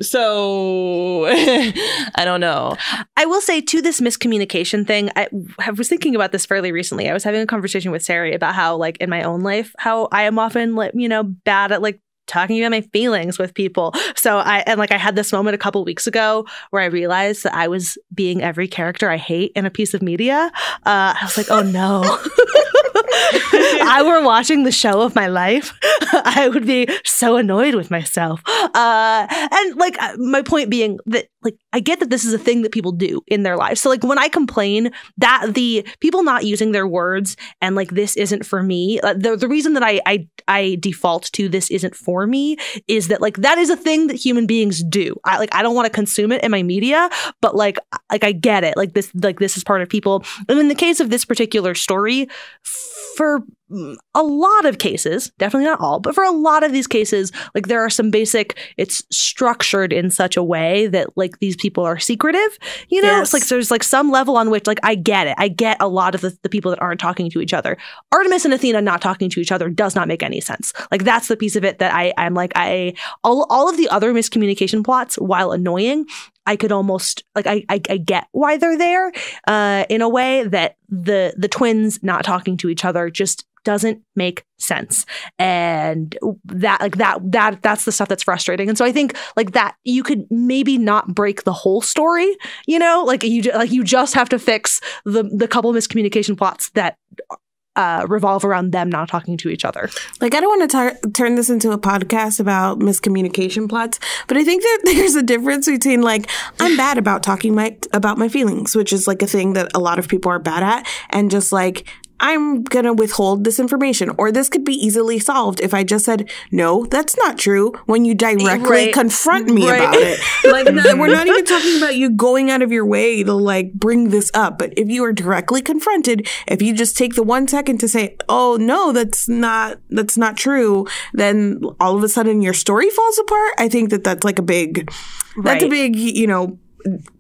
So I don't know. I will say to this miscommunication thing, I was thinking about this fairly recently. I was having a conversation with Sarah about how, like, in my own life, how I am often, like, bad at like talking about my feelings with people. So I had this moment a couple weeks ago where I realized that I was being every character I hate in a piece of media. I was like, oh no. If I were watching the show of my life, I would be so annoyed with myself. And like my point being that, like, I get that this is a thing that people do in their lives. So like when I complain that the people not using their words and like this isn't for me, the reason that I default to this isn't for me is that like that is a thing that human beings do. I don't want to consume it in my media, but like I get it. Like this is part of people. And in the case of this particular story, for a lot of cases, definitely not all, but for a lot of these cases, like there are some basic, it's structured in such a way that like these people are secretive, Yes. It's like there's like some level on which like I get it. I get a lot of the people that aren't talking to each other. Artemis and Athena not talking to each other does not make any sense. Like that's the piece of it that I'm like, all of the other miscommunication plots, while annoying, I could almost like I get why they're there in a way that the twins not talking to each other just doesn't make sense. And that's the stuff that's frustrating. And so I think like that you could maybe not break the whole story, like you just have to fix the couple of miscommunication plots that revolve around them not talking to each other. Like, I don't want to turn this into a podcast about miscommunication plots, but I think that there's a difference between like, I'm bad about talking about my feelings, which is like a thing that a lot of people are bad at, and just like, I'm going to withhold this information, or this could be easily solved if I just said, no, that's not true, when you directly confront me about it. Like, we're not even talking about you going out of your way to like bring this up. But if you are directly confronted, if you just take the 1 second to say, oh, no, that's not true, then all of a sudden your story falls apart. I think that's like a big,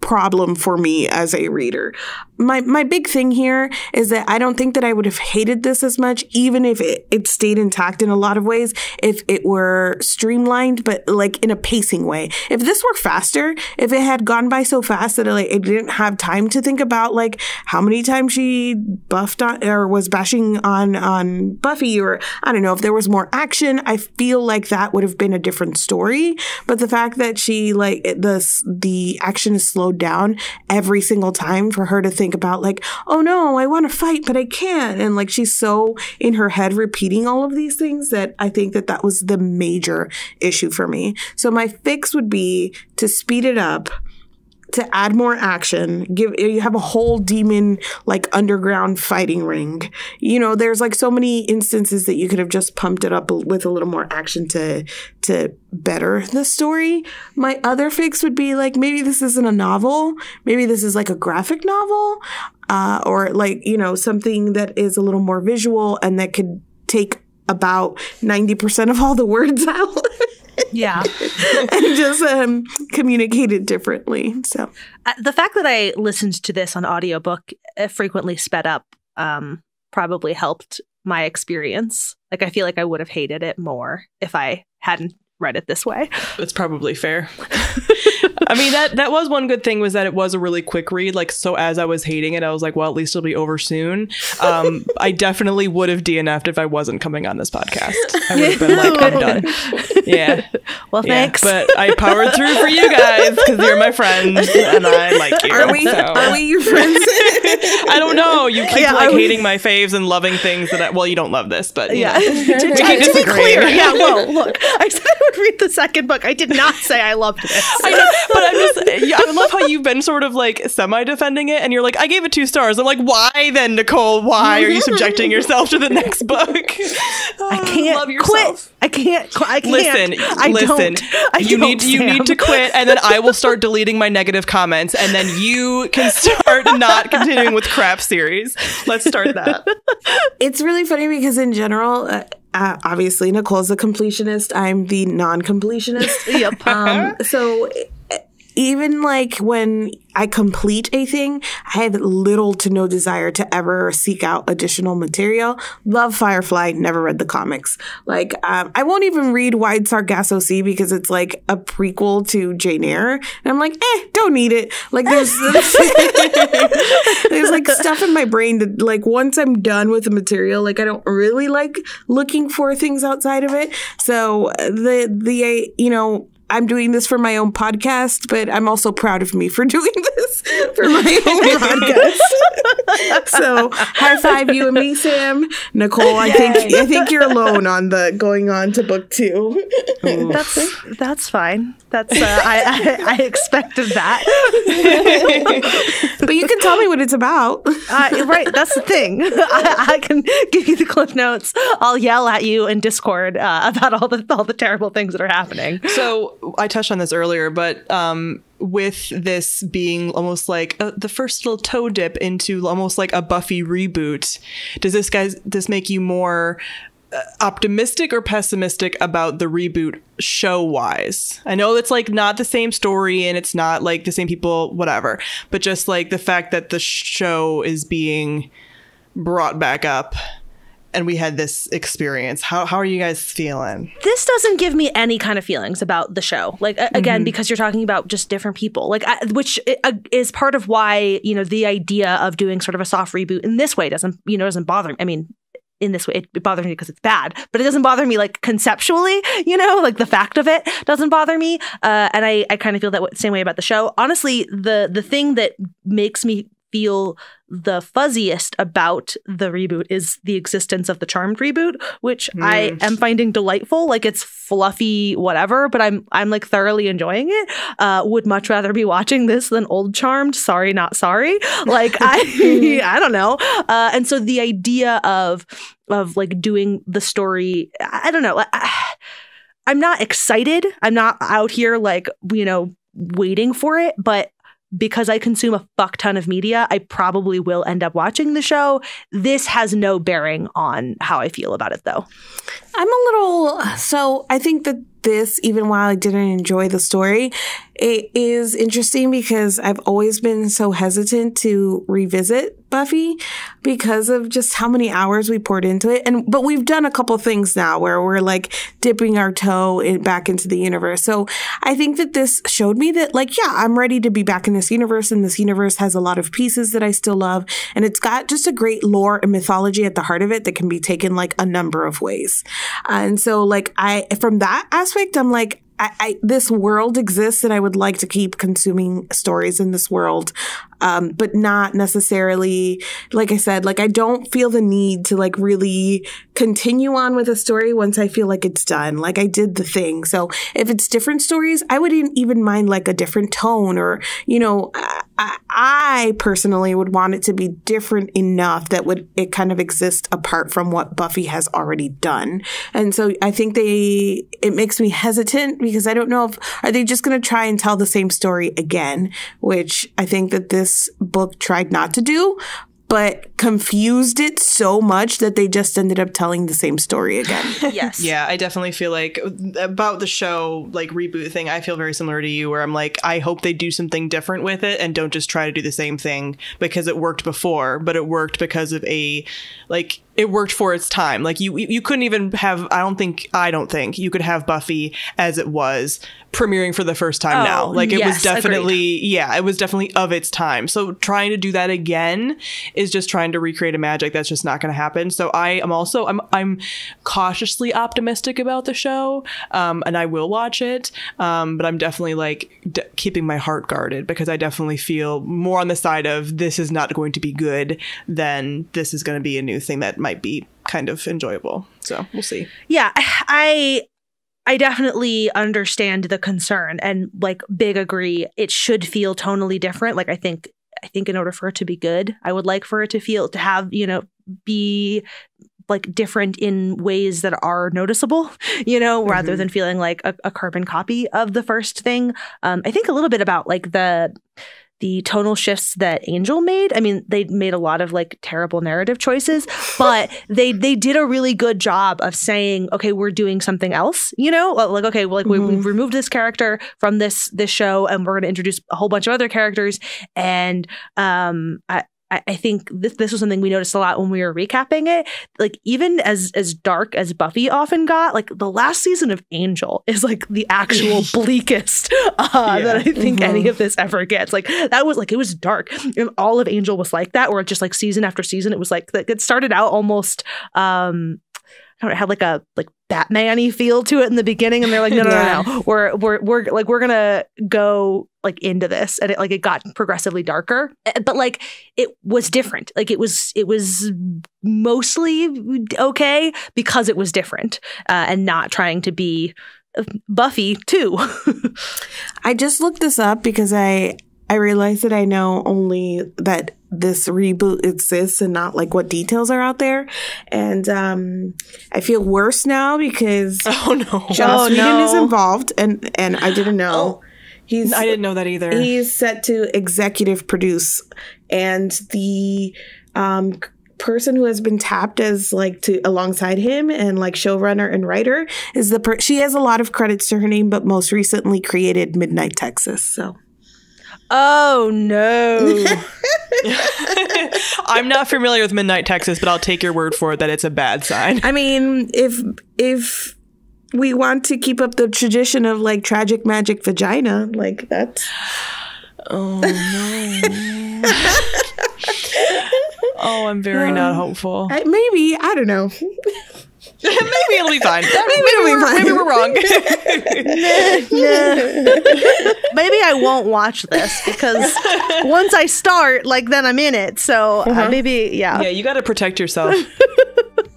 problem for me as a reader. My big thing here is that I don't think that I would have hated this as much, even if it stayed intact in a lot of ways, if it were streamlined, but like in a pacing way. If this were faster, if it had gone by so fast that it didn't have time to think about like how many times she buffed on or was bashing on Buffy, or I don't know, if there was more action, I feel like that would have been a different story. But the fact that she like the action is slowed down every single time for her to think about like, oh no, I want to fight, but I can't. And like, she's so in her head repeating all of these things that I think that was the major issue for me. So my fix would be to speed it up, to add more action, you have a whole demon like underground fighting ring. There's like so many instances that you could have just pumped it up with a little more action to better the story. My other fix would be like, maybe this isn't a novel. Maybe this is like a graphic novel, or like, something that is a little more visual and that could take about 90% of all the words out. Yeah. And just communicate it differently. So the fact that I listened to this on audiobook frequently sped up probably helped my experience. Like, I feel like I would have hated it more if I hadn't read it this way. That's probably fair. I mean, that was one good thing, was that it was a really quick read. Like, so as I was hating it, I was like, well, at least it'll be over soon. I definitely would have DNF'd if I wasn't coming on this podcast. I would have been like, I'm done. Yeah. Well, thanks. But I powered through for you guys because you're my friends and I like you. Are we your friends? I don't know. You keep hating my faves and loving things that well, you don't love this, but you know. To be clear, well, look, I said I would read the second book. I did not say I loved this. I know, but I love how you've been sort of like semi-defending it, and you're like, I gave it 2 stars. I'm like, why then, Nicole? Why are you subjecting yourself to the next book? I can't love yourself. quit. I can't. Listen. You need to quit, and then I will start deleting my negative comments, and then you can start not continuing with crap series. Let's start that. It's really funny because in general, obviously Nicole's a completionist. I'm the non-completionist. Yep. So even like when I complete a thing, I have little to no desire to ever seek out additional material. Love Firefly, never read the comics. Like, I won't even read Wide Sargasso Sea because it's like a prequel to Jane Eyre. And I'm like, don't need it. Like, there's like stuff in my brain that like once I'm done with the material, like I don't really like looking for things outside of it. So I'm doing this for my own podcast, but I'm also proud of me for doing this for my own podcast. So high five you and me, Sam. Nicole, I think you're alone on the going on to book 2. That's fine. That's I expected that. But you can tell me what it's about. Right, that's the thing. I can give you the cliff notes. I'll yell at you in Discord about all the terrible things that are happening. So I touched on this earlier, but with this being almost like the first little toe dip into almost like a Buffy reboot, does this make you more optimistic or pessimistic about the reboot show wise? I know it's like not the same story and it's not like the same people, whatever, but just like the fact that the show is being brought back up and we had this experience. How are you guys feeling? This doesn't give me any kind of feelings about the show. Like, again, because you're talking about just different people, like, which is part of why, the idea of doing sort of a soft reboot in this way doesn't bother me. I mean, in this way, it bothers me because it's bad, but it doesn't bother me like conceptually, like the fact of it doesn't bother me. And I kind of feel that same way about the show. Honestly, the thing that makes me feel the fuzziest about the reboot is the existence of the Charmed reboot, which I am finding delightful. Like, it's fluffy, whatever, but I'm like thoroughly enjoying it. Would much rather be watching this than old Charmed. Sorry, not sorry. Like, I don't know. And so the idea of like doing the story, I don't know. I'm not excited. I'm not out here like, waiting for it, but because I consume a fuck ton of media, I probably will end up watching the show. This has no bearing on how I feel about it, though. I think that this, even while I didn't enjoy the story, it is interesting because I've always been so hesitant to revisit Buffy because of just how many hours we poured into it. But we've done a couple things now where we're like dipping our toe back into the universe. So I think that this showed me that I'm ready to be back in this universe, and this universe has a lot of pieces that I still love. And it's got just a great lore and mythology at the heart of it that can be taken like a number of ways. And so from that aspect, I'm like, this world exists and I would like to keep consuming stories in this world. But not necessarily, like I said, like I don't feel the need to like really continue on with a story once I feel like it's done. Like I did the thing. So if it's different stories, I wouldn't even mind like a different tone or, I personally would want it to be different enough that it kind of exist apart from what Buffy has already done. And so I think it makes me hesitant because I don't know are they just going to try and tell the same story again, which I think that this book tried not to do, but confused it so much that they just ended up telling the same story again. Yes. Yeah, I definitely feel like about the show, like reboot thing, I feel very similar to you where I'm like, I hope they do something different with it and don't just try to do the same thing because it worked before, but it worked because of it worked for its time. Like you couldn't even have, I don't think you could have Buffy as it was premiering for the first time now. Like it was definitely, it was definitely of its time. So trying to do that again is just trying to recreate a magic that's just not going to happen. So I'm cautiously optimistic about the show, and I will watch it. But I'm definitely like keeping my heart guarded, because I definitely feel more on the side of this is not going to be good than this is going to be a new thing that might be kind of enjoyable. So we'll see. Yeah, I definitely understand the concern, and like big agree. It should feel tonally different. Like I think in order for it to be good, I would like for it to have, be like different in ways that are noticeable, rather than feeling like a carbon copy of the first thing. I think a little bit about like the tonal shifts that Angel made. I mean, they made a lot of like terrible narrative choices, but they did a really good job of saying, okay, we're doing something else, like, okay, well, like we've removed this character from this show, and we're going to introduce a whole bunch of other characters. And I think this was something we noticed a lot when we were recapping it. Like even as dark as Buffy often got, like the last season of Angel is like the actual bleakest that I think any of this ever gets. Like that was like, it was dark, and all of Angel was like that, where just like season after season, it was like it started out almost it had like a Batman-y feel to it in the beginning, and they're like, no, we're gonna go like into this, and it got progressively darker, but like it was different. Like it was mostly okay because it was different, and not trying to be Buffy too. I just looked this up because I realized that I know only that this reboot exists and not like what details are out there. And I feel worse now because Joss Whedon is involved, and I didn't know. I didn't know that either. He's set to executive produce, and the person who has been tapped as like to alongside him and like showrunner and writer is she has a lot of credits to her name, but most recently created Midnight Texas. So. Oh no. I'm not familiar with Midnight Texas, but I'll take your word for it that it's a bad sign. I mean, if we want to keep up the tradition of like tragic magic vagina, like that's oh no. Oh, I'm very not hopeful. Maybe, I don't know. Maybe it'll be fine. Maybe we're wrong. Maybe I won't watch this, because once I start, like, then I'm in it. So maybe, yeah. Yeah, you got to protect yourself.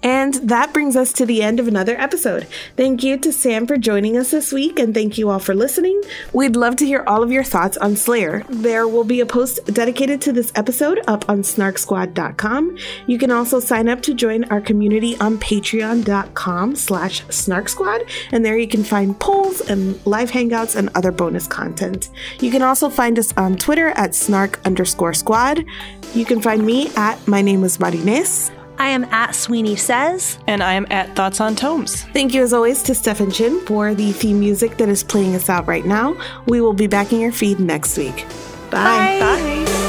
And that brings us to the end of another episode. Thank you to Sam for joining us this week, and thank you all for listening. We'd love to hear all of your thoughts on Slayer. There will be a post dedicated to this episode up on SnarkSquad.com. You can also sign up to join our community on Patreon.com/SnarkSquad, and there you can find polls and live hangouts and other bonus content. You can also find us on Twitter at @Snark_Squad. You can find me at My Name is Marines. I am at Sweeney Says. And I am at Thoughts on Tomes. Thank you as always to Steph and Chin for the theme music that is playing us out right now. We will be back in your feed next week. Bye. Bye.